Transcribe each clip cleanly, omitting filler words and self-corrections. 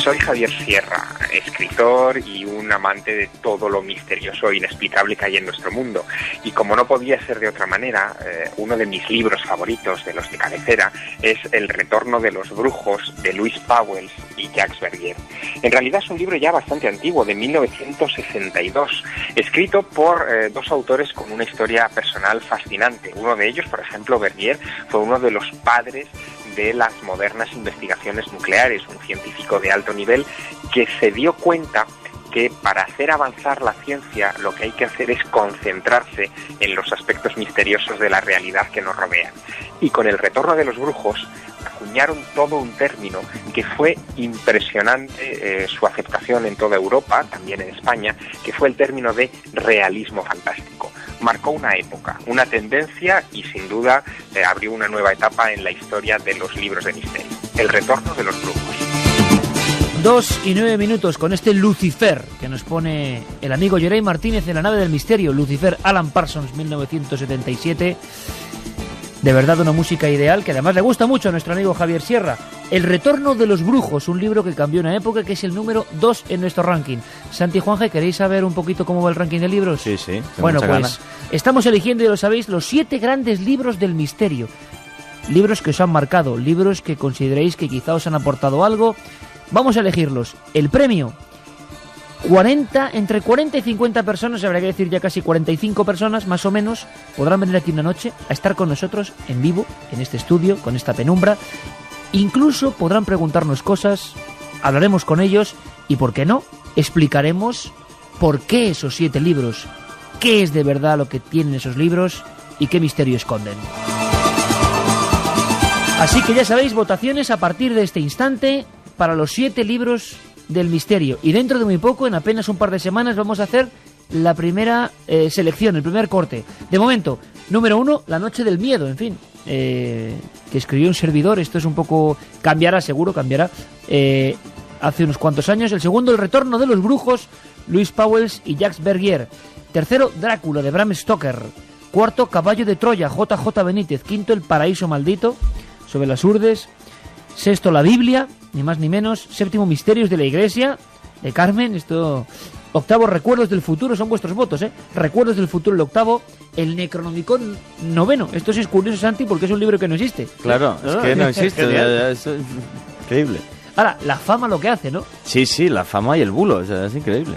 Soy Javier Sierra, escritor y un amante de todo lo misterioso e inexplicable que hay en nuestro mundo. Y como no podía ser de otra manera, uno de mis libros favoritos, de los de cabecera, es El retorno de los brujos, de Louise Pauwels y Jacques Verdier. En realidad es un libro ya bastante antiguo, de 1962, escrito por dos autores con una historia personal fascinante. Uno de ellos, por ejemplo, Verdier, fue uno de los padres de las modernas investigaciones nucleares, un científico de alto nivel que se dio cuenta que para hacer avanzar la ciencia lo que hay que hacer es concentrarse en los aspectos misteriosos de la realidad que nos rodean. Y con El retorno de los brujos acuñaron todo un término que fue impresionante su aceptación en toda Europa, también en España, que fue el término de realismo fantástico. Marcó una época, una tendencia y sin duda abrió una nueva etapa en la historia de los libros de misterio. El retorno de los brujos. 2:09 con este Lucifer que nos pone el amigo Jerey Martínez en La nave del misterio. Lucifer, Alan Parsons, 1977. De verdad una música ideal que además le gusta mucho a nuestro amigo Javier Sierra. El retorno de los brujos, un libro que cambió una época, que es el número 2 en nuestro ranking. Santi, Juanje, ¿queréis saber un poquito cómo va el ranking de libros? Sí, sí. Bueno, pues ganas. Estamos eligiendo, ya lo sabéis, los 7 grandes libros del misterio. Libros que os han marcado, libros que consideréis que quizá os han aportado algo. Vamos a elegirlos. El premio, entre 40 y 50 personas, habría que decir ya casi 45 personas, más o menos, podrán venir aquí una noche a estar con nosotros en vivo, en este estudio, con esta penumbra. Incluso podrán preguntarnos cosas, hablaremos con ellos y, ¿por qué no?, explicaremos por qué esos 7 libros, qué es de verdad lo que tienen esos libros y qué misterio esconden. Así que ya sabéis, votaciones a partir de este instante para los 7 libros del misterio. Y dentro de muy poco, en apenas un par de semanas, vamos a hacer la primera selección, el primer corte. De momento, número 1, La noche del miedo, en fin, que escribió un servidor. Esto es un poco... cambiará, seguro, cambiará. Hace unos cuantos años. El segundo, El retorno de los brujos, Louise Pauwels y Jacques Verdier. Tercero, Drácula, de Bram Stoker. Cuarto, Caballo de Troya, J.J. Benítez. Quinto, El paraíso maldito, sobre las Urdes. Sexto, La Biblia, ni más ni menos. Séptimo, Misterios de la Iglesia, de Carmen. Esto. Octavo, Recuerdos del futuro, son vuestros votos, ¿eh? Recuerdos del futuro, el octavo. El Necronomicon, noveno. Esto sí es curioso, Santi, porque es un libro que no existe. Claro, es que no existe. Es increíble. Ahora, la fama lo que hace, ¿no? Sí, la fama y el bulo, o sea, es increíble.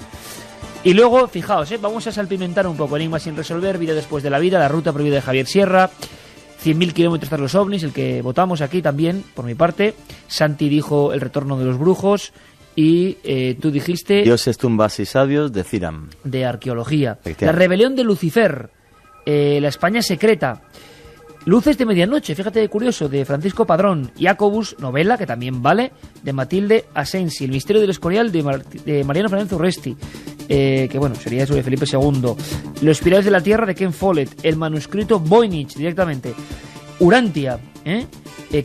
Y luego, fijaos, vamos a salpimentar un poco. Enigma sin resolver, Vida después de la vida, La ruta prohibida de Javier Sierra, 100.000 kilómetros tras los ovnis, el que votamos aquí también, por mi parte. Santi dijo El retorno de los brujos y tú dijiste... Dioses, tumbas y sabios de Ciram. De arqueología. La rebelión de Lucifer, La España secreta, Luces de medianoche, fíjate de curioso, de Francisco Padrón. Jacobus, novela, que también vale, de Matilde Asensi. El misterio del Escorial, de Mariano Fernández Urresti, que bueno, sería sobre Felipe II. Los pilares de la tierra, de Ken Follett. El manuscrito Voynich, directamente. Urantia,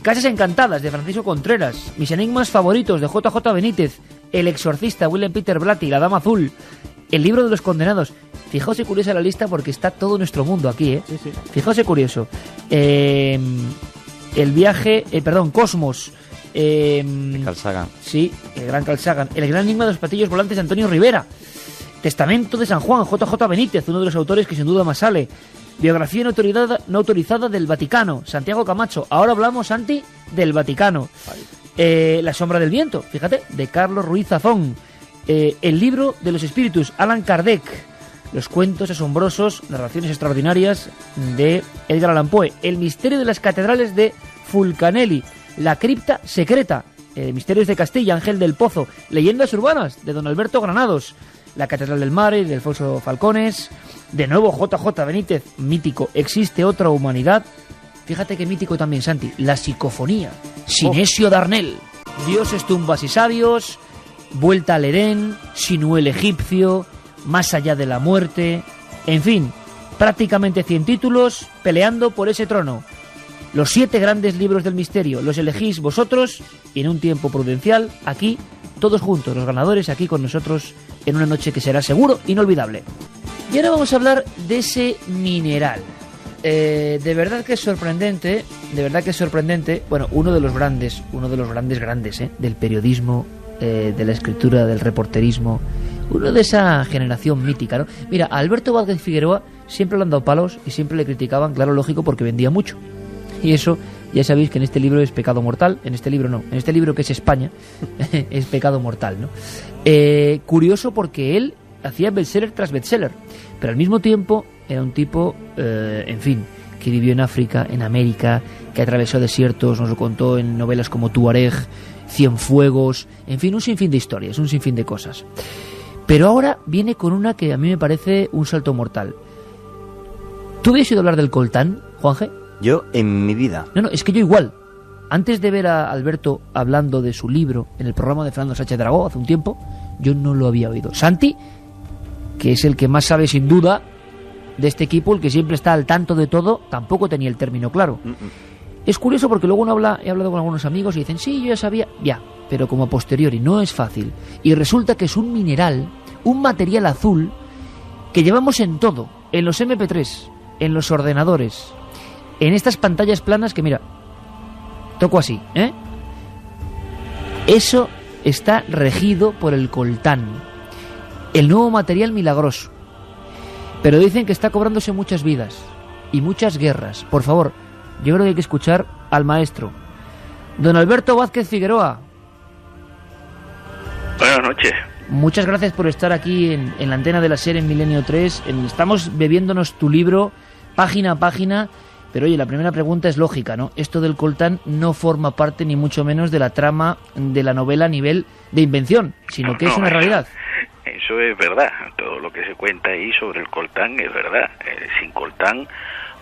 Casas encantadas, de Francisco Contreras. Mis enigmas favoritos, de J.J. Benítez. El exorcista, William Peter Blatty. La dama azul. El libro de los condenados. Fijaos qué curiosa la lista, porque está todo nuestro mundo aquí, Sí. Fijaos qué curioso. El viaje, Cosmos. Carl Sagan. Sí, el gran Carl Sagan. El gran enigma de los platillos volantes, de Antonio Rivera. Testamento de San Juan, J.J. Benítez, uno de los autores que sin duda más sale. Biografía no autorizada del Vaticano, Santiago Camacho. Ahora hablamos, Santi, del Vaticano. La sombra del viento, fíjate, de Carlos Ruiz Zafón. El libro de los espíritus, Allan Kardec. Los cuentos asombrosos, narraciones extraordinarias, de Edgar Allan Poe. El misterio de las catedrales, de Fulcanelli. La cripta secreta, Misterios de Castilla, Ángel del Pozo. Leyendas urbanas, de don Alberto Granados. La catedral del Mare, de Alfonso Falcones. De nuevo, J.J. Benítez, mítico. Existe otra humanidad. Fíjate que mítico también, Santi. La psicofonía, Sinesio Darnell. Dioses, tumbas y sabios. Vuelta al Edén, Sinú el egipcio, Más allá de la muerte. En fin, prácticamente 100 títulos peleando por ese trono. Los 7 grandes libros del misterio los elegís vosotros y en un tiempo prudencial, aquí, todos juntos, los ganadores, aquí con nosotros en una noche que será seguro inolvidable. Y ahora vamos a hablar de ese mineral. De verdad que es sorprendente, bueno, uno de los grandes del periodismo de la escritura, del reporterismo, uno de esa generación mítica, ¿no? Mira, a Alberto Vázquez Figueroa siempre le han dado palos y siempre le criticaban, claro, lógico, porque vendía mucho. Y eso, ya sabéis que en este libro es pecado mortal. En este libro no, en este libro que es España es pecado mortal, ¿no? Curioso porque él hacía bestseller tras bestseller, pero al mismo tiempo era un tipo, en fin, que vivió en África, en América, que atravesó desiertos, nos lo contó en novelas como Tuareg, Cienfuegos, en fin, un sinfín de historias, un sinfín de cosas. Pero ahora viene con una que a mí me parece un salto mortal. ¿Tú habías oído hablar del coltán, Juanje? Yo, en mi vida. No, es que yo igual. Antes de ver a Alberto hablando de su libro en el programa de Fernando Sánchez Dragó hace un tiempo, yo no lo había oído. Santi, que es el que más sabe sin duda de este equipo, el que siempre está al tanto de todo, tampoco tenía el término claro. Es curioso porque luego he hablado con algunos amigos y dicen, sí, yo ya sabía, pero como a posteriori, no es fácil. Y resulta que es un mineral, un material azul, que llevamos en todo, en los MP3, en los ordenadores, en estas pantallas planas que, mira, toco así, ¿eh? Eso está regido por el coltán, el nuevo material milagroso. Pero dicen que está cobrándose muchas vidas y muchas guerras. Por favor, yo creo que hay que escuchar al maestro, don Alberto Vázquez Figueroa. Buenas noches. Muchas gracias por estar aquí en la antena de la SER en Milenio 3. Estamos bebiéndonos tu libro página a página. Pero oye, la primera pregunta es lógica, ¿no? Esto del coltán no forma parte ni mucho menos de la trama de la novela a nivel de invención, sino que es una realidad. Eso es verdad. Todo lo que se cuenta ahí sobre el coltán es verdad. Sin coltán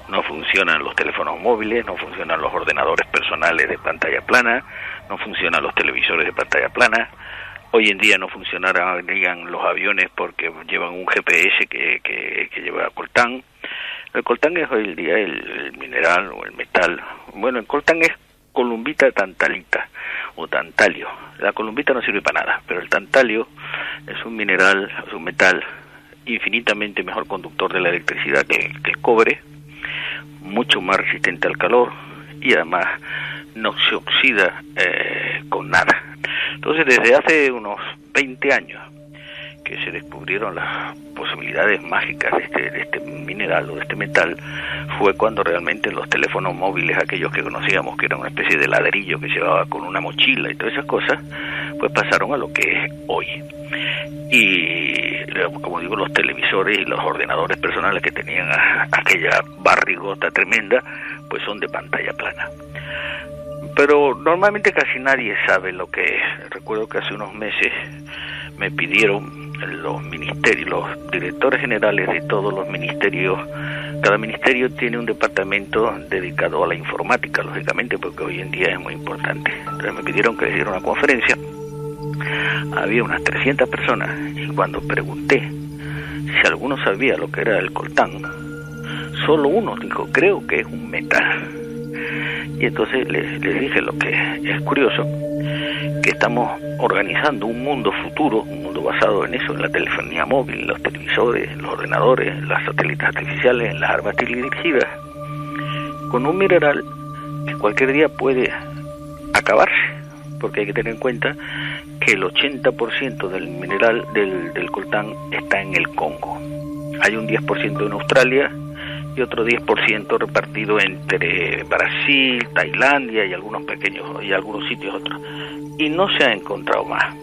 no funcionan los teléfonos móviles, no funcionan los ordenadores personales de pantalla plana, no funcionan los televisores de pantalla plana. Hoy en día no funcionarían los aviones porque llevan un GPS que lleva coltán. El coltán es hoy en día el mineral o el metal. Bueno, el coltán es columbita tantalita o tantalio. La columbita no sirve para nada, pero el tantalio es un mineral, es un metal infinitamente mejor conductor de la electricidad que el cobre, mucho más resistente al calor y además no se oxida con nada. Entonces, desde hace unos 20 años que se descubrieron las posibilidades mágicas de este mineral o de este metal, fue cuando realmente los teléfonos móviles, aquellos que conocíamos, que era una especie de ladrillo que se llevaba con una mochila y todas esas cosas, pues pasaron a lo que es hoy. Y, como digo, los televisores y los ordenadores personales que tenían aquella barrigota tremenda, pues son de pantalla plana. Pero normalmente casi nadie sabe lo que es. Recuerdo que hace unos meses me pidieron los ministerios, los directores generales de todos los ministerios. Cada ministerio tiene un departamento dedicado a la informática, lógicamente, porque hoy en día es muy importante. Entonces me pidieron que les diera una conferencia. Había unas 300 personas y cuando pregunté si alguno sabía lo que era el coltán, solo uno dijo, creo que es un metal. Y entonces les dije lo que es curioso, que estamos organizando un mundo futuro, un mundo basado en eso, en la telefonía móvil, los televisores, los ordenadores, las satélites artificiales, las armas dirigidas, con un mineral que cualquier día puede acabarse, porque hay que tener en cuenta que el 80% del mineral del coltán está en el Congo. Hay un 10% en Australia y otro 10% repartido entre Brasil, Tailandia y algunos sitios otros. Y no se ha encontrado más.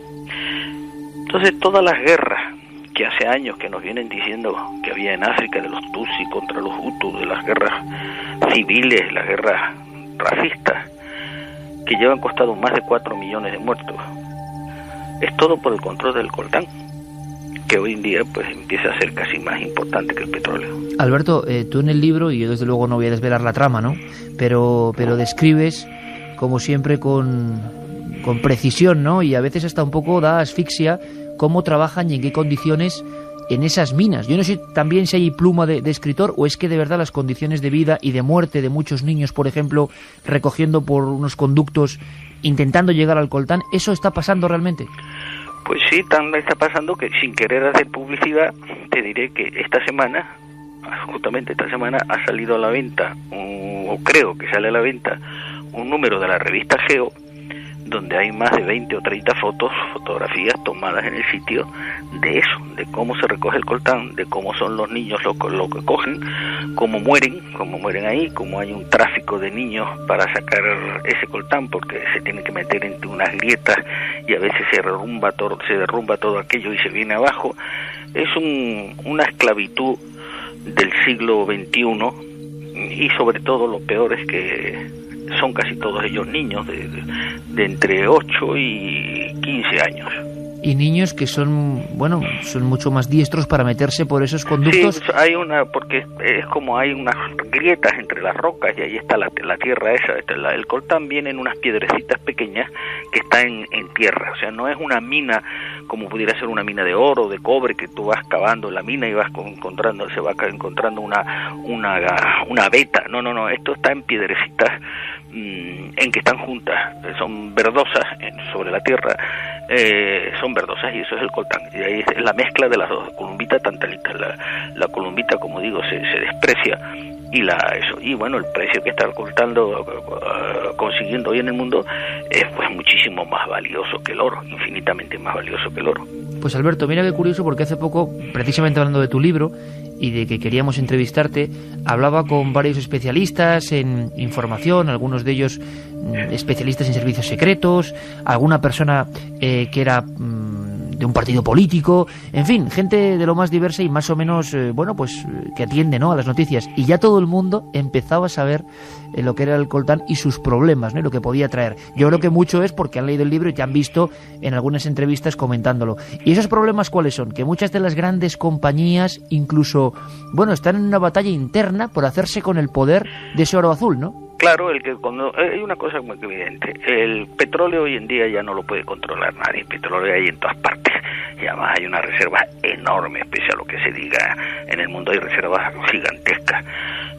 Entonces todas las guerras que hace años que nos vienen diciendo que había en África, de los Tutsi contra los Hutus, de las guerras civiles, las guerras racistas, que llevan costado más de 4 millones de muertos, es todo por el control del coltán, que hoy en día pues empieza a ser casi más importante que el petróleo. Alberto, tú en el libro, y yo desde luego no voy a desvelar la trama, ¿no? Pero describes, como siempre, con precisión, ¿no? Y a veces hasta un poco da asfixia cómo trabajan y en qué condiciones en esas minas. Yo no sé también si hay pluma de escritor o es que de verdad las condiciones de vida y de muerte de muchos niños, por ejemplo, recogiendo por unos conductos, intentando llegar al coltán, ¿eso está pasando realmente? Pues sí, también está pasando, que sin querer hacer publicidad, te diré que justamente esta semana ha salido a la venta, o creo que sale a la venta, un número de la revista Geo, donde hay más de 20 o 30 fotografías tomadas en el sitio de eso, de cómo se recoge el coltán, de cómo son los niños lo que cogen, cómo mueren ahí, cómo hay un tráfico de niños para sacar ese coltán, porque se tienen que meter entre unas grietas y a veces se derrumba todo aquello y se viene abajo. Es una esclavitud del siglo XXI, y sobre todo lo peor es que son casi todos ellos niños de entre 8 y 15 años. Y niños que son mucho más diestros para meterse por esos conductos. Sí, porque es como hay unas grietas entre las rocas y ahí está la tierra esa. El coltán viene en unas piedrecitas pequeñas que están en tierra, o sea, no es una mina como pudiera ser una mina de oro, de cobre, que tú vas cavando la mina y vas encontrando una veta. No, esto está en piedrecitas en que están juntas, son verdosas sobre la tierra, son verdosas, y eso es el coltán, y ahí es la mezcla de las dos, columbita, tantalita. La columbita, como digo, se desprecia, y bueno, el precio que está el coltán consiguiendo hoy en el mundo es pues muchísimo más valioso que el oro, infinitamente más valioso que el oro. Pues Alberto, mira qué curioso, porque hace poco, precisamente hablando de tu libro y de que queríamos entrevistarte, hablaba con varios especialistas en información, algunos de ellos especialistas en servicios secretos, alguna persona que era de un partido político, en fin, gente de lo más diversa y más o menos, que atiende, ¿no?, a las noticias. Y ya todo el mundo empezaba a saber lo que era el coltán y sus problemas, ¿no?, y lo que podía traer. Yo creo que mucho es porque han leído el libro y te han visto en algunas entrevistas comentándolo. ¿Y esos problemas cuáles son? Que muchas de las grandes compañías incluso, están en una batalla interna por hacerse con el poder de ese oro azul, ¿no? Claro, hay una cosa muy evidente. El petróleo hoy en día ya no lo puede controlar nadie. El petróleo hay en todas partes. Y además hay una reserva enorme, pese a lo que se diga en el mundo, hay reservas gigantescas.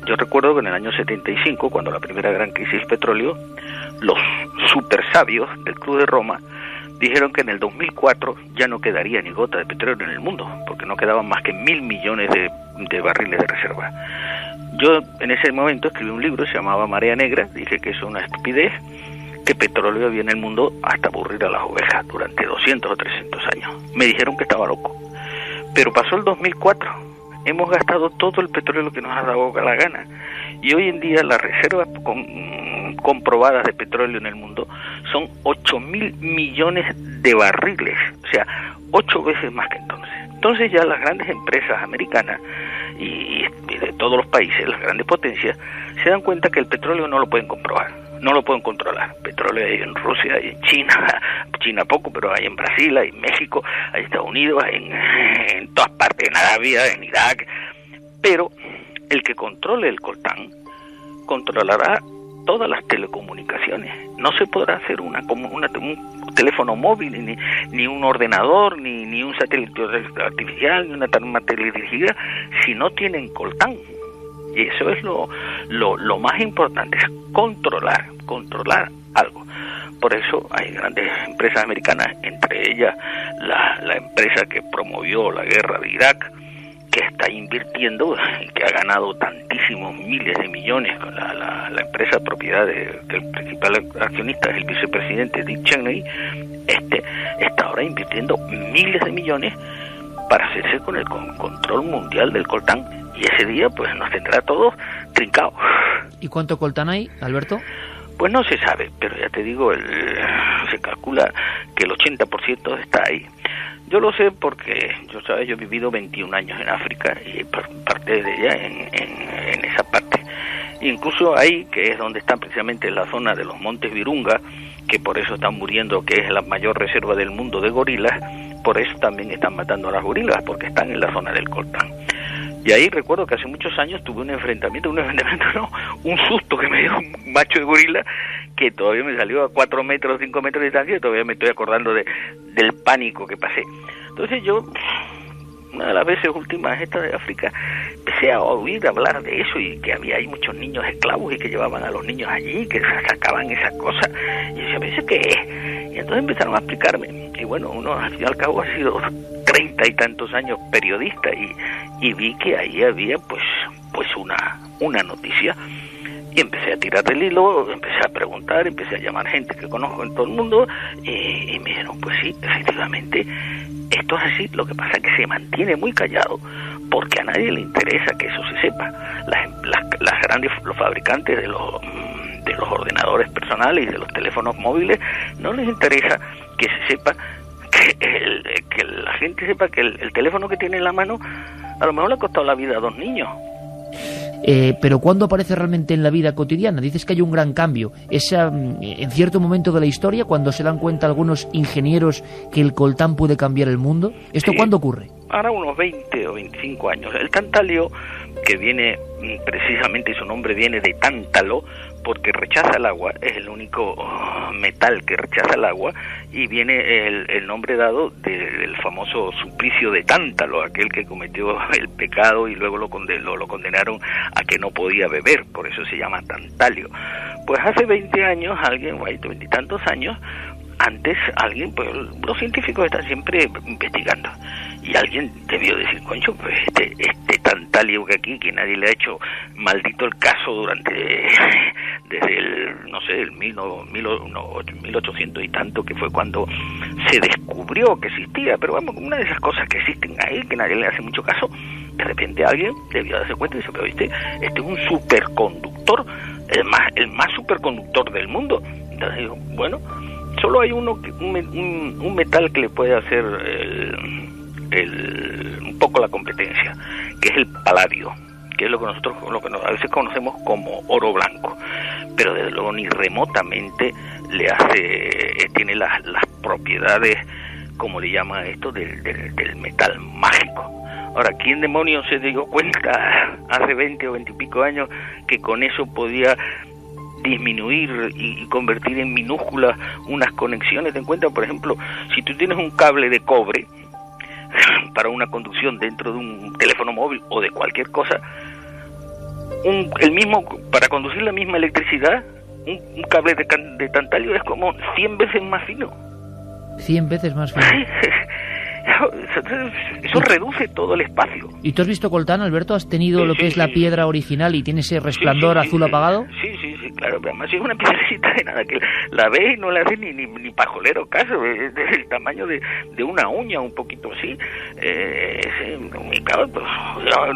Yo recuerdo que en el año 75, cuando la primera gran crisis del petróleo, los super sabios del Club de Roma dijeron que en el 2004 ya no quedaría ni gota de petróleo en el mundo, porque no quedaban más que 1.000 millones de barriles de reserva. Yo en ese momento escribí un libro, se llamaba Marea Negra, dije que es una estupidez, que petróleo había en el mundo hasta aburrir a las ovejas durante 200 o 300 años. Me dijeron que estaba loco. Pero pasó el 2004, hemos gastado todo el petróleo que nos ha dado la gana, y hoy en día las reservas comprobadas de petróleo en el mundo son 8.000 millones de barriles, o sea, 8 veces más que entonces. Entonces ya las grandes empresas americanas y de todos los países, las grandes potencias, se dan cuenta que el petróleo no lo pueden comprobar, no lo pueden controlar. Petróleo hay en Rusia, hay en China poco, pero hay en Brasil, hay en México, hay en Estados Unidos, hay en todas partes, en Arabia, en Irak. Pero el que controle el coltán controlará todas las telecomunicaciones. No se podrá hacer un teléfono móvil, ni un ordenador, ni un satélite artificial, ni una tarima teledirigida, si no tienen coltán. Y eso es lo más importante, es controlar algo. Por eso hay grandes empresas americanas, entre ellas la empresa que promovió la guerra de Irak, que está invirtiendo y que ha ganado tantísimos miles de millones con la empresa propiedad del principal accionista, el vicepresidente Dick Cheney. Está ahora invirtiendo miles de millones para hacerse con el control mundial del coltán, y ese día pues nos tendrá todos trincados. ¿Y cuánto coltán hay, Alberto? Pues no se sabe, pero ya te digo, se calcula que el 80% está ahí. Yo lo sé porque yo he vivido 21 años en África y parte de ella en esa parte. Incluso ahí, que es donde están precisamente la zona de los Montes Virunga, que por eso están muriendo, que es la mayor reserva del mundo de gorilas, por eso también están matando a las gorilas, porque están en la zona del coltán. Y ahí recuerdo que hace muchos años tuve un susto que me dio un macho de gorila, que todavía me salió a 4 metros, 5 metros de distancia, y todavía me estoy acordando del pánico que pasé. Entonces yo, una de las veces últimas esta de África, empecé a oír hablar de eso, y que había ahí muchos niños esclavos y que llevaban a los niños allí, que sacaban esas cosas, y yo decía, ¿pero eso qué es? Y entonces empezaron a explicarme, y bueno, uno al fin y al cabo ha sido 30 y tantos años periodista, y vi que ahí había pues una noticia, Y empecé a tirar del hilo, empecé a preguntar, empecé a llamar gente que conozco en todo el mundo, y me dijeron, pues sí, efectivamente, esto es así. Lo que pasa es que se mantiene muy callado, porque a nadie le interesa que eso se sepa. Las grandes, los fabricantes de los ordenadores personales y de los teléfonos móviles, no les interesa que se sepa, que la gente sepa que el teléfono que tiene en la mano a lo mejor le ha costado la vida a 2 niños. Pero ¿cuándo aparece realmente en la vida cotidiana? Dices que hay un gran cambio. ¿Es en cierto momento de la historia, cuando se dan cuenta algunos ingenieros que el coltán puede cambiar el mundo? ¿Esto cuándo ocurre? Ahora unos 20 o 25 años. El tantalio, que viene precisamente, su nombre viene de tántalo, porque rechaza el agua, es el único metal que rechaza el agua, y viene el nombre dado del famoso suplicio de Tántalo, aquel que cometió el pecado y luego lo condenaron a que no podía beber, por eso se llama tantalio. Pues hace 20 años, 20 y tantos años, antes alguien, pues los científicos están siempre investigando, y alguien debió decir, concho, pues este tantalio que aquí, que nadie le ha hecho maldito el caso desde el 1800 y tanto, que fue cuando se descubrió que existía, pero vamos, una de esas cosas que existen ahí, que nadie le hace mucho caso, de repente alguien debió darse cuenta y dice, pero este es un superconductor, el más superconductor del mundo. Entonces digo, bueno, solo hay un metal que le puede hacer un poco la competencia, que es el paladio, que es lo que a veces conocemos como oro blanco, pero desde luego ni remotamente tiene las propiedades, como le llama esto, del metal mágico. Ahora, ¿quién demonios se dio cuenta hace 20 o 20 y pico años que con eso podía disminuir y convertir en minúsculas unas conexiones? Ten en cuenta, por ejemplo, si tú tienes un cable de cobre para una conducción dentro de un teléfono móvil o de cualquier cosa, para conducir la misma electricidad, un cable de tantalio es como 100 veces más fino. 100 veces más fino. Eso reduce todo el espacio. ¿Y tú has visto coltán, Alberto? ¿Has tenido lo que es la piedra original y tiene ese resplandor azul apagado? Sí, claro, pero además es una piedrecita de nada, que la ves y no le hace ni pajolero caso, es del tamaño de una uña, un poquito así. Claro, pues,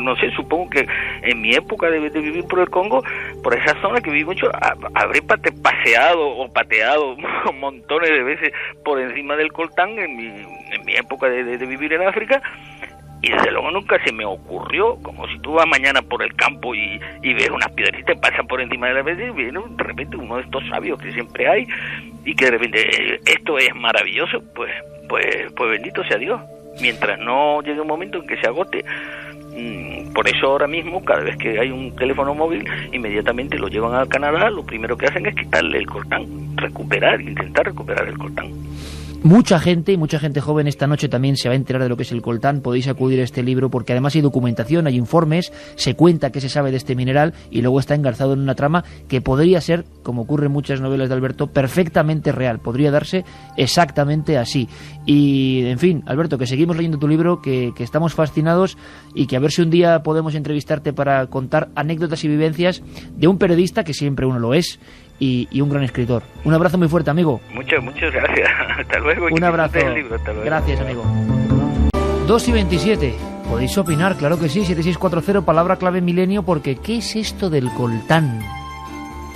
no sé, supongo que en mi época de vivir por el Congo, por esa zona que viví mucho, habré pateado montones de veces por encima del coltán en mi época de vivir en África, y desde luego nunca se me ocurrió, como si tú vas mañana por el campo y ves unas piedritas, pasan por encima de la vez y viene de repente uno de estos sabios que siempre hay, y que de repente esto es maravilloso, pues bendito sea Dios, mientras no llegue un momento en que se agote. Por eso ahora mismo, cada vez que hay un teléfono móvil, inmediatamente lo llevan a Canadá, lo primero que hacen es quitarle el coltán, intentar recuperar el coltán. Mucha gente joven esta noche también se va a enterar de lo que es el coltán. Podéis acudir a este libro porque además hay documentación, hay informes, se cuenta qué se sabe de este mineral y luego está engarzado en una trama que podría ser, como ocurre en muchas novelas de Alberto, perfectamente real. Podría darse exactamente así. Y, en fin, Alberto, que seguimos leyendo tu libro, que estamos fascinados y que a ver si un día podemos entrevistarte para contar anécdotas y vivencias de un periodista, que siempre uno lo es, y un gran escritor. Un abrazo muy fuerte, amigo. Muchas gracias. Hasta luego. Un abrazo. Hasta luego. Gracias, amigo. 2:27. Podéis opinar, claro que sí. 7640, palabra clave milenio, porque ¿qué es esto del coltán?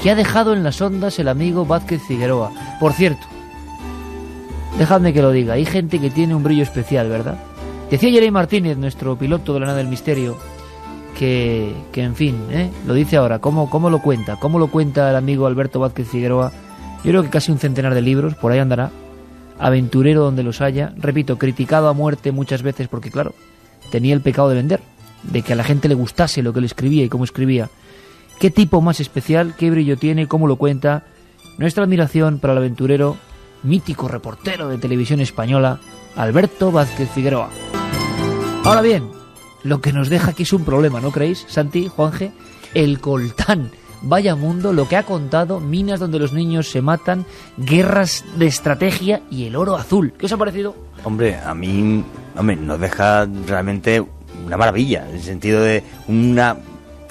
¿Qué ha dejado en las ondas el amigo Vázquez Figueroa? Por cierto, dejadme que lo diga, hay gente que tiene un brillo especial, ¿verdad? Decía Jeremy Martínez, nuestro piloto de la nave del misterio, que en fin, lo dice ahora, ¿cómo lo cuenta el amigo Alberto Vázquez Figueroa? Yo creo que casi un centenar de libros, por ahí andará, aventurero donde los haya, repito, criticado a muerte muchas veces porque, claro, tenía el pecado de vender, de que a la gente le gustase lo que le escribía y cómo escribía. ¿Qué tipo más especial, qué brillo tiene, cómo lo cuenta? Nuestra admiración para el aventurero, mítico reportero de televisión española, Alberto Vázquez Figueroa. Ahora bien, lo que nos deja aquí es un problema, ¿no creéis, Santi, Juanje? El coltán. Vaya mundo, lo que ha contado, minas donde los niños se matan, guerras de estrategia y el oro azul. ¿Qué os ha parecido? Hombre, a mí nos deja realmente una maravilla, en el sentido de una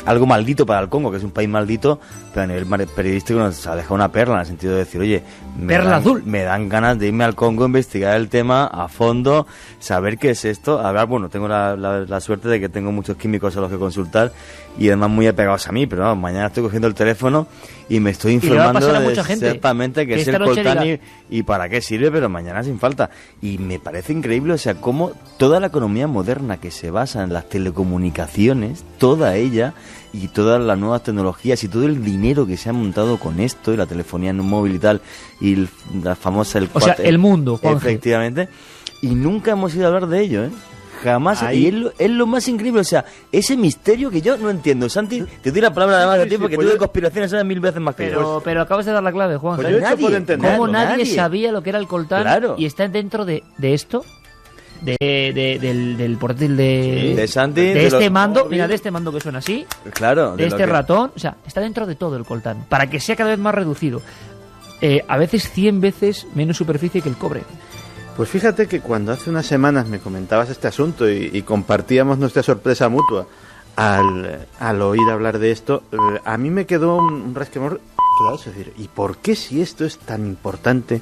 algo maldito para el Congo, que es un país maldito, pero a nivel periodístico nos ha dejado una perla, en el sentido de decir, oye, me dan ganas de irme al Congo, investigar el tema a fondo, saber qué es esto. Ahora, bueno, tengo la suerte de que tengo muchos químicos a los que consultar y además muy apegados a mí, pero no, mañana estoy cogiendo el teléfono y me estoy informando de exactamente qué es el coltán y para qué sirve, pero mañana sin falta. Y me parece increíble, o sea, cómo toda la economía moderna que se basa en las telecomunicaciones, toda ella y todas las nuevas tecnologías y todo el dinero que se ha montado con esto y la telefonía en un móvil y tal, y la famosa... el mundo, Juanje. Efectivamente. Y nunca hemos ido a hablar de ello, ¿eh? Jamás. Ahí. Y es lo más increíble, o sea, ese misterio que yo no entiendo. Santi, te doy la palabra además de ti porque tú de conspiraciones sabes 1000 veces más que yo. Pero acabas de dar la clave, Juan. Pues ¿Cómo nadie sabía lo que era el coltán? Claro. Y está dentro de esto? Del portátil de Santi, de este mando, mira, de este mando que suena así, claro, de este ratón, o sea, está dentro de todo el coltán, para que sea cada vez más reducido, a veces 100 veces menos superficie que el cobre. Pues fíjate que cuando hace unas semanas me comentabas este asunto y compartíamos nuestra sorpresa mutua al oír hablar de esto, a mí me quedó un resquemor, claro, es decir, ¿y por qué si esto es tan importante?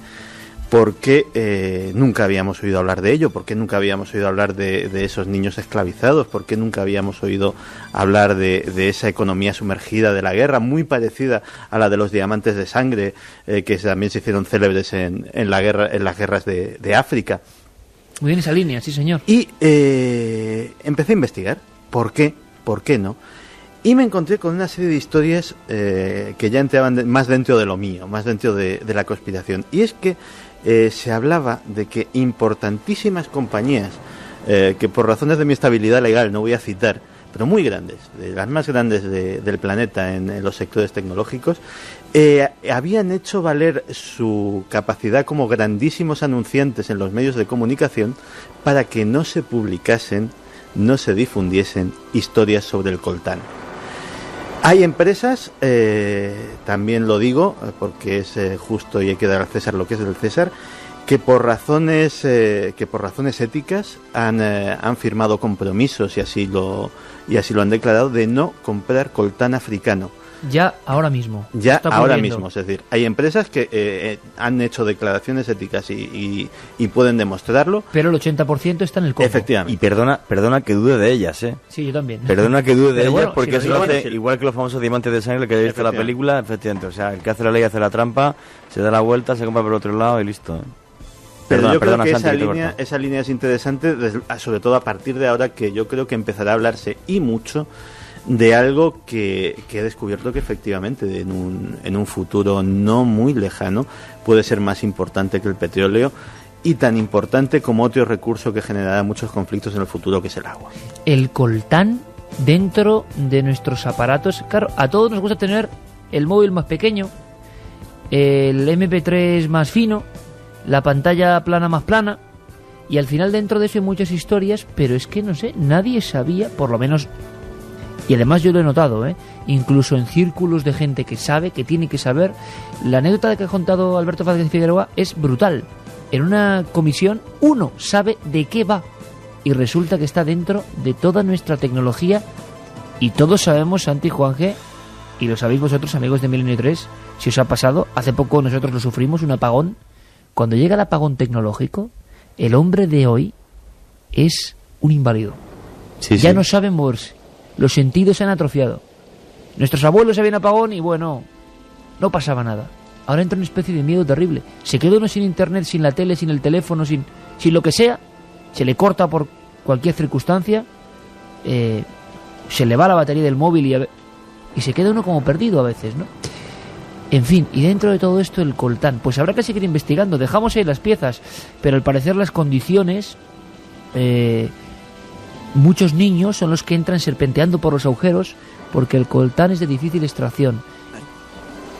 ¿Por qué nunca habíamos oído hablar de ello? ¿Por qué nunca habíamos oído hablar de esos niños esclavizados? ¿Por qué nunca habíamos oído hablar de esa economía sumergida de la guerra, muy parecida a la de los diamantes de sangre, que también se hicieron célebres en las guerras de África? Muy bien esa línea, sí señor. Y empecé a investigar. ¿Por qué? ¿Por qué no? Y me encontré con una serie de historias que ya entraban más dentro de lo mío, más dentro de la conspiración. Y es que se hablaba de que importantísimas compañías, que por razones de mi estabilidad legal no voy a citar, pero muy grandes, de las más grandes del planeta en los sectores tecnológicos, habían hecho valer su capacidad como grandísimos anunciantes en los medios de comunicación para que no se publicasen, no se difundiesen historias sobre el coltán. Hay empresas, también lo digo, porque es justo y hay que dar al César lo que es del César, que por razones éticas han firmado compromisos y así lo han declarado de no comprar coltán africano. Ya ahora mismo. Ya ahora mismo, es decir, hay empresas que han hecho declaraciones éticas y pueden demostrarlo. Pero el 80% está en el Congo. Efectivamente. Y perdona que dude de ellas, ¿eh? Sí, yo también. Perdona que dude de ellas porque si eso lo hace igual que los famosos diamantes de sangre que habéis visto la película, efectivamente. O sea, el que hace la ley hace la trampa, se da la vuelta, se compra por otro lado y listo. Pero yo creo que esa línea es interesante, sobre todo a partir de ahora, que yo creo que empezará a hablarse y mucho de algo que he descubierto que efectivamente en un futuro no muy lejano puede ser más importante que el petróleo y tan importante como otro recurso que generará muchos conflictos en el futuro, que es el agua. El coltán dentro de nuestros aparatos. Claro, a todos nos gusta tener el móvil más pequeño, el MP3 más fino, la pantalla plana más plana, y al final dentro de eso hay muchas historias, pero es que no sé, nadie sabía, por lo menos. Y además yo lo he notado, incluso en círculos de gente que sabe, que tiene que saber. La anécdota que ha contado Alberto Vázquez Figueroa es brutal. En una comisión uno sabe de qué va y resulta que está dentro de toda nuestra tecnología y todos sabemos, Santi, Juanje, y lo sabéis vosotros, amigos de Milenio 3, si os ha pasado, hace poco nosotros lo sufrimos, un apagón. Cuando llega el apagón tecnológico, el hombre de hoy es un inválido. Ya no sabe moverse. Los sentidos se han atrofiado. Nuestros abuelos habían apagón y bueno, no pasaba nada. Ahora entra una especie de miedo terrible. Se queda uno sin internet, sin la tele, sin el teléfono, sin lo que sea. Se le corta por cualquier circunstancia. Se le va la batería del móvil y se queda uno como perdido a veces, ¿no? En fin, y dentro de todo esto el coltán. Pues habrá que seguir investigando. Dejamos ahí las piezas, pero al parecer las condiciones... muchos niños son los que entran serpenteando por los agujeros porque el coltán es de difícil extracción.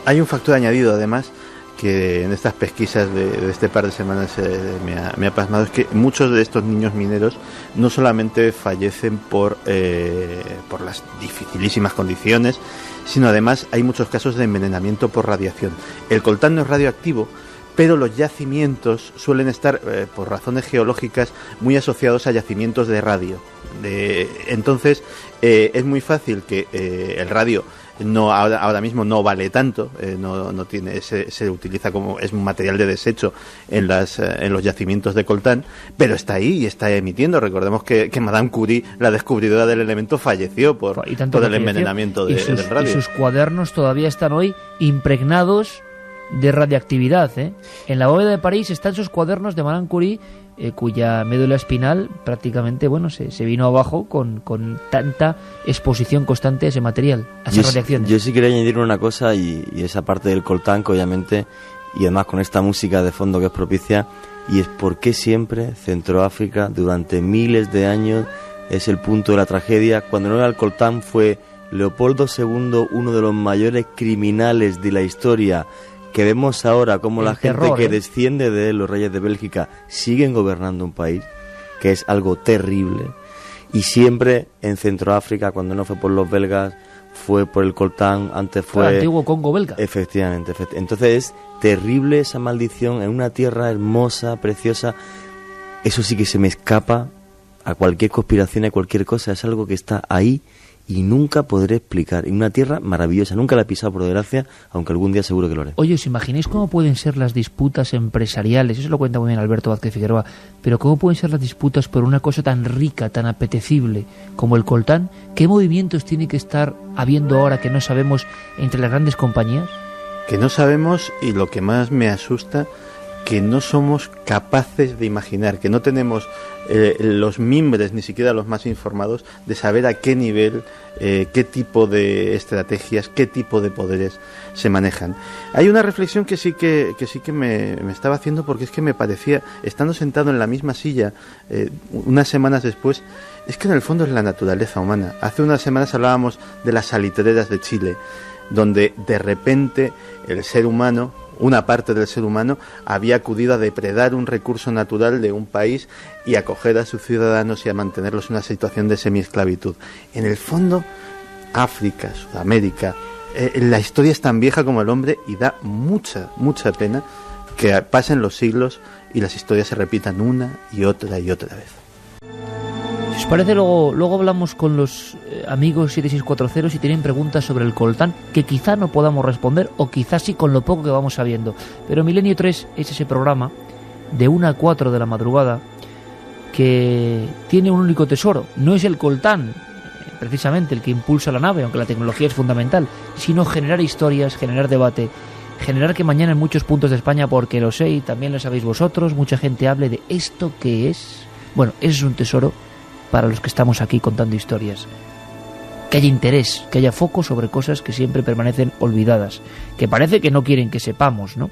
Hay un factor añadido, además, que en estas pesquisas de este par de semanas me ha pasmado, es que muchos de estos niños mineros no solamente fallecen por las dificilísimas condiciones, sino además hay muchos casos de envenenamiento por radiación. El coltán no es radioactivo, pero los yacimientos suelen estar, por razones geológicas, muy asociados a yacimientos de radio. Entonces, es muy fácil que el radio ahora mismo no vale tanto, no tiene, se utiliza como es un material de desecho en los yacimientos de coltán, pero está ahí y está emitiendo. Recordemos que Madame Curie, la descubridora del elemento, falleció por el envenenamiento del radio. Y sus cuadernos todavía están hoy impregnados de radiactividad, ¿eh? En la bóveda de París están sus cuadernos de Madame Curie, cuya médula espinal prácticamente, se vino abajo con tanta exposición constante a ese material, a esas radiaciones. Yo sí quería añadir una cosa, y esa parte del coltán, que obviamente, y además con esta música de fondo que es propicia, y es por qué siempre Centroáfrica durante miles de años es el punto de la tragedia. Cuando no era el coltán, fue Leopoldo II, uno de los mayores criminales de la historia, que vemos ahora como la gente que desciende de los reyes de Bélgica siguen gobernando un país, que es algo terrible. Y siempre en Centroáfrica, cuando no fue por los belgas, fue por el coltán, antes fue... el antiguo Congo belga. Efectivamente. Entonces es terrible esa maldición en una tierra hermosa, preciosa. Eso sí que se me escapa a cualquier conspiración, a cualquier cosa. Es algo que está ahí y nunca podré explicar. En una tierra maravillosa, nunca la he pisado, por desgracia, aunque algún día seguro que lo haré. Oye, ¿os imagináis cómo pueden ser las disputas empresariales? Eso lo cuenta muy bien Alberto Vázquez Figueroa. Pero ¿cómo pueden ser las disputas por una cosa tan rica, tan apetecible como el coltán? ¿Qué movimientos tiene que estar habiendo ahora que no sabemos entre las grandes compañías? Que no sabemos, y lo que más me asusta, que no somos capaces de imaginar, que no tenemos los mimbres, ni siquiera los más informados, de saber a qué nivel, qué tipo de estrategias, qué tipo de poderes se manejan. Hay una reflexión que sí que me estaba haciendo, porque es que me parecía, estando sentado en la misma silla unas semanas después, es que en el fondo es la naturaleza humana. Hace unas semanas hablábamos de las salitreras de Chile, donde de repente el ser humano, una parte del ser humano, había acudido a depredar un recurso natural de un país y a acoger a sus ciudadanos y a mantenerlos en una situación de semiesclavitud. En el fondo, África, Sudamérica, la historia es tan vieja como el hombre, y da mucha pena que pasen los siglos y las historias se repitan una y otra vez. Si os parece, luego hablamos con los amigos 7640 si tienen preguntas sobre el coltán, que quizá no podamos responder, o quizá sí con lo poco que vamos sabiendo. Pero Milenio 3 es ese programa de 1 a 4 de la madrugada que tiene un único tesoro. No es el coltán precisamente el que impulsa la nave, aunque la tecnología es fundamental, sino generar historias, generar debate, generar que mañana en muchos puntos de España, porque lo sé y también lo sabéis vosotros, mucha gente hable de esto que es. Bueno, ese es un tesoro para los que estamos aquí contando historias. Que haya interés, que haya foco sobre cosas que siempre permanecen olvidadas, que parece que no quieren que sepamos, ¿no?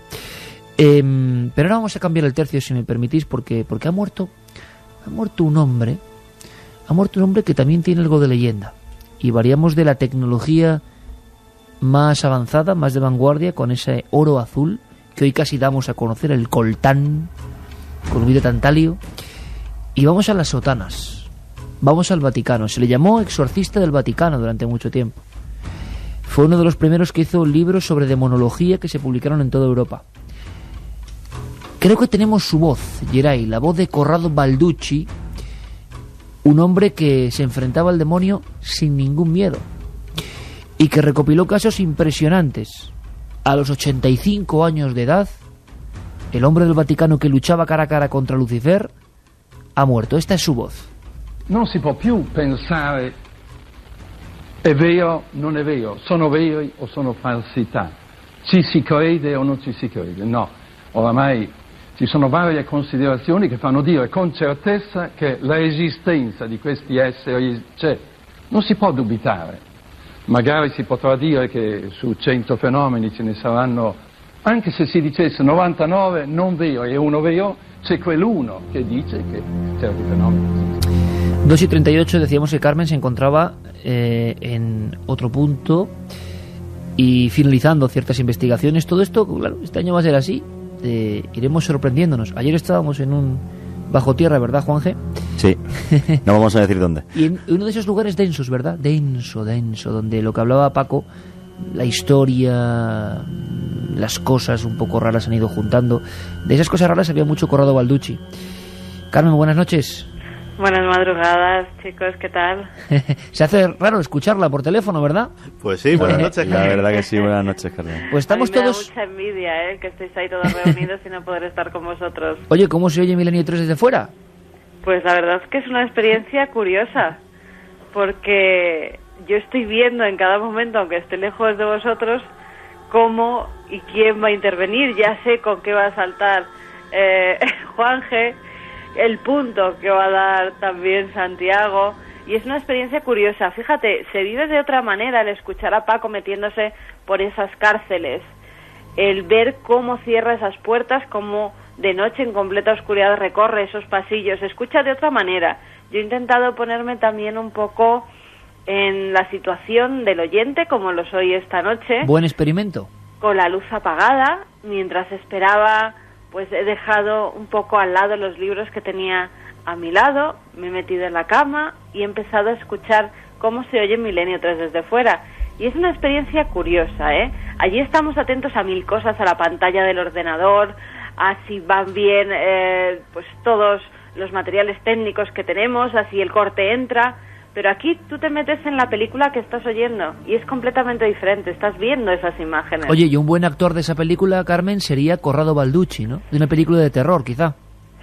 Pero ahora vamos a cambiar el tercio, si me permitís, porque ha muerto un hombre que también tiene algo de leyenda. Y variamos de la tecnología más avanzada, más de vanguardia, con ese oro azul que hoy casi damos a conocer, el coltán, con un video tantalio, y vamos a las sotanas. Vamos al Vaticano. Se le llamó exorcista del Vaticano durante mucho tiempo. Fue uno de los primeros que hizo libros sobre demonología que se publicaron en toda Europa. Creo que tenemos su voz, Geray, la voz de Corrado Balducci, un hombre que se enfrentaba al demonio sin ningún miedo y que recopiló casos impresionantes. A los 85 años de edad, el hombre del Vaticano que luchaba cara a cara contra Lucifer ha muerto. Esta es su voz. Non si può più pensare è vero, non è vero, sono veri o sono falsità, ci si crede o non ci si crede. No, oramai ci sono varie considerazioni che fanno dire con certezza che l'esistenza di questi esseri c'è. Non si può dubitare. Magari si potrà dire che su 100 fenomeni ce ne saranno, anche se si dicesse 99 non veri e uno vero, c'è quell'uno che dice che certi fenomeni. 2:38, decíamos que Carmen se encontraba en otro punto y finalizando ciertas investigaciones. Todo esto, claro, este año va a ser así, iremos sorprendiéndonos. Ayer estábamos en un bajo tierra, ¿verdad, Juanje? Sí, no vamos a decir dónde. Y en uno de esos lugares densos, ¿verdad? Denso, donde lo que hablaba Paco, la historia, las cosas un poco raras han ido juntando. De esas cosas raras había mucho Corrado Balducci. Carmen, buenas noches. Buenas madrugadas, chicos, ¿qué tal? Se hace raro escucharla por teléfono, ¿verdad? Pues sí, buenas noches, Carmen. La verdad que sí, buenas noches, Carmen. Pues estamos a mí me todos... da mucha envidia, que estéis ahí todos reunidos y no poder estar con vosotros. Oye, ¿cómo se oye Milenio 3 desde fuera? Pues la verdad es que es una experiencia curiosa, porque yo estoy viendo en cada momento, aunque esté lejos de vosotros, cómo y quién va a intervenir. Ya sé con qué va a saltar Juanje, el punto que va a dar también Santiago, y es una experiencia curiosa. Fíjate, se vive de otra manera el escuchar a Paco metiéndose por esas cárceles, el ver cómo cierra esas puertas, cómo de noche en completa oscuridad recorre esos pasillos, se escucha de otra manera. Yo he intentado ponerme también un poco en la situación del oyente, como lo soy esta noche. Buen experimento. Con la luz apagada, mientras esperaba, pues he dejado un poco al lado los libros que tenía a mi lado, me he metido en la cama y he empezado a escuchar cómo se oye Milenio 3 desde fuera. Y es una experiencia curiosa, ¿eh? Allí estamos atentos a mil cosas, a la pantalla del ordenador, a si van bien pues todos los materiales técnicos que tenemos, a si el corte entra. Pero aquí tú te metes en la película que estás oyendo y es completamente diferente, estás viendo esas imágenes. Oye, y un buen actor de esa película, Carmen, sería Corrado Balducci, ¿no? De una película de terror, quizá.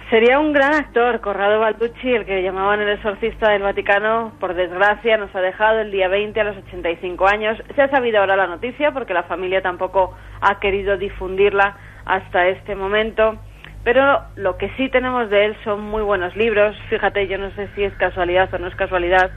Sería un gran actor, Corrado Balducci, el que llamaban el exorcista del Vaticano. Por desgracia nos ha dejado el día 20 a los 85 años. Se ha sabido ahora la noticia porque la familia tampoco ha querido difundirla hasta este momento. Pero lo que sí tenemos de él son muy buenos libros. Fíjate, yo no sé si es casualidad o no es casualidad,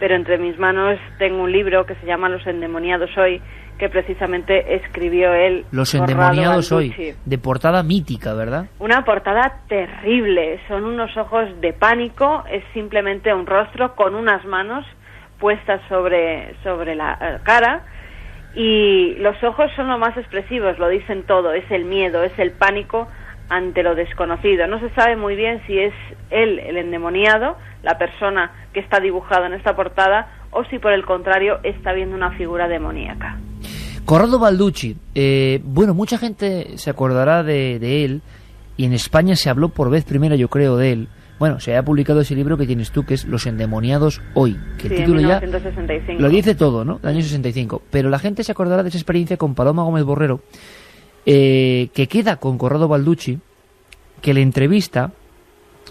pero entre mis manos tengo un libro que se llama Los endemoniados hoy, que precisamente escribió él. Los endemoniados hoy, de portada mítica, ¿verdad? Una portada terrible, son unos ojos de pánico, es simplemente un rostro con unas manos puestas sobre la cara, y los ojos son lo más expresivos, lo dicen todo, es el miedo, es el pánico ante lo desconocido. No se sabe muy bien si es él el endemoniado, la persona que está dibujada en esta portada, o si por el contrario está viendo una figura demoníaca. Corrado Balducci, bueno, mucha gente se acordará de él, y en España se habló por vez primera, yo creo, de él. Bueno, se ha publicado ese libro que tienes tú, que es Los endemoniados hoy, que sí, el título 1965. Ya lo dice todo, ¿no? Del año 65. Pero la gente se acordará de esa experiencia con Paloma Gómez Borrero, que queda con Corrado Balducci, que le entrevista,